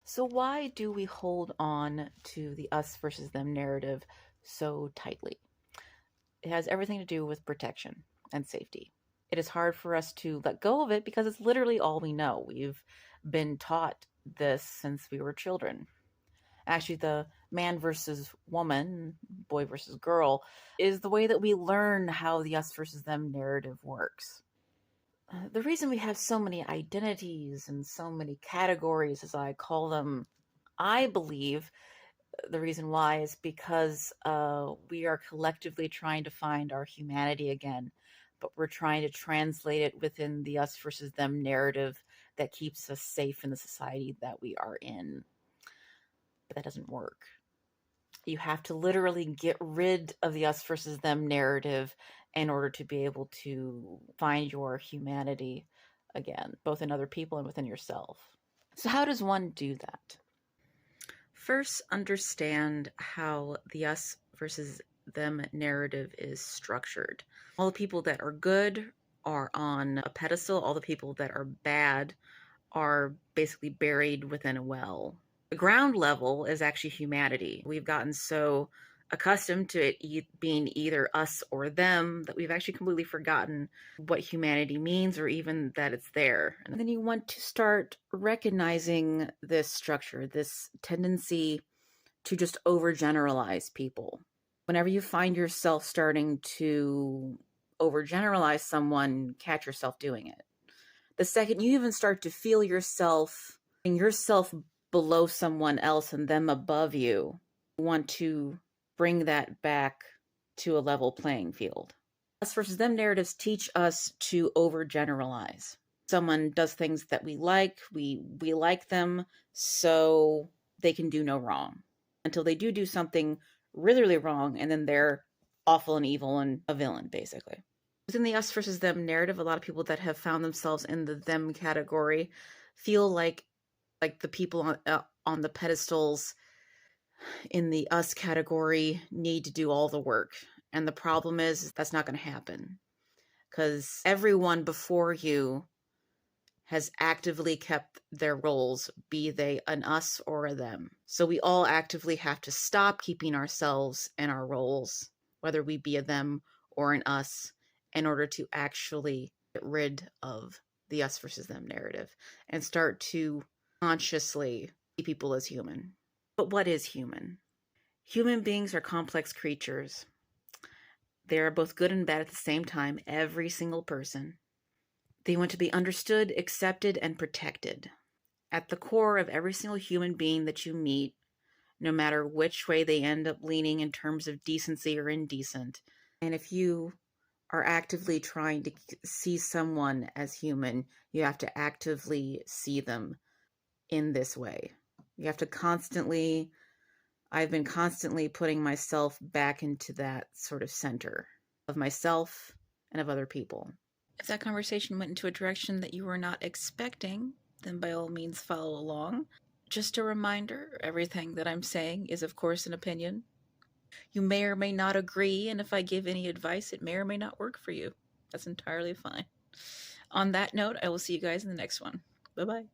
So, why do we hold on to the us versus them narrative so tightly? It has everything to do with protection and safety. It is hard for us to let go of it because it's literally all we know. We've been taught this since we were children. Actually, the man versus woman, boy versus girl, is the way that we learn how the us versus them narrative works. The reason we have so many identities and so many categories, as I call them, I believe the reason why is because we are collectively trying to find our humanity again, but we're trying to translate it within the us versus them narrative that keeps us safe in the society that we are in. But that doesn't work. You have to literally get rid of the us versus them narrative in order to be able to find your humanity again, both in other people and within yourself. So, how does one do that? First, understand how the us versus them narrative is structured. All the people that are good are on a pedestal, all the people that are bad are basically buried within a well. The ground level is actually humanity. We've gotten so accustomed to it being either us or them that we've actually completely forgotten what humanity means or even that it's there. And then you want to start recognizing this structure, this tendency to just overgeneralize people. Whenever you find yourself starting to overgeneralize someone, catch yourself doing it. The second you even start to feel yourself below someone else and them above you, you want to bring that back to a level playing field. Us versus them narratives teach us to overgeneralize. Someone does things that we like them, so they can do no wrong. Until they do something really, really wrong, and then they're awful and evil and a villain, basically. Within the us versus them narrative, a lot of people that have found themselves in the them category feel like the people on the pedestals in the us category need to do all the work. And the problem is that's not going to happen because everyone before you has actively kept their roles, be they an us or a them. So we all actively have to stop keeping ourselves and our roles, whether we be a them or an us, in order to actually get rid of the us versus them narrative and start to consciously see people as human. But what is human? Human beings are complex creatures. They are both good and bad at the same time, every single person. They want to be understood, accepted, and protected. At the core of every single human being that you meet, no matter which way they end up leaning in terms of decency or indecent, and if you are actively trying to see someone as human, you have to actively see them in this way. You have to constantly, I've been constantly putting myself back into that sort of center of myself and of other people. If that conversation went into a direction that you were not expecting, then by all means follow along. Just a reminder, everything that I'm saying is, of course, an opinion. You may or may not agree, and if I give any advice, it may or may not work for you. That's entirely fine. On that note, I will see you guys in the next one. Bye bye.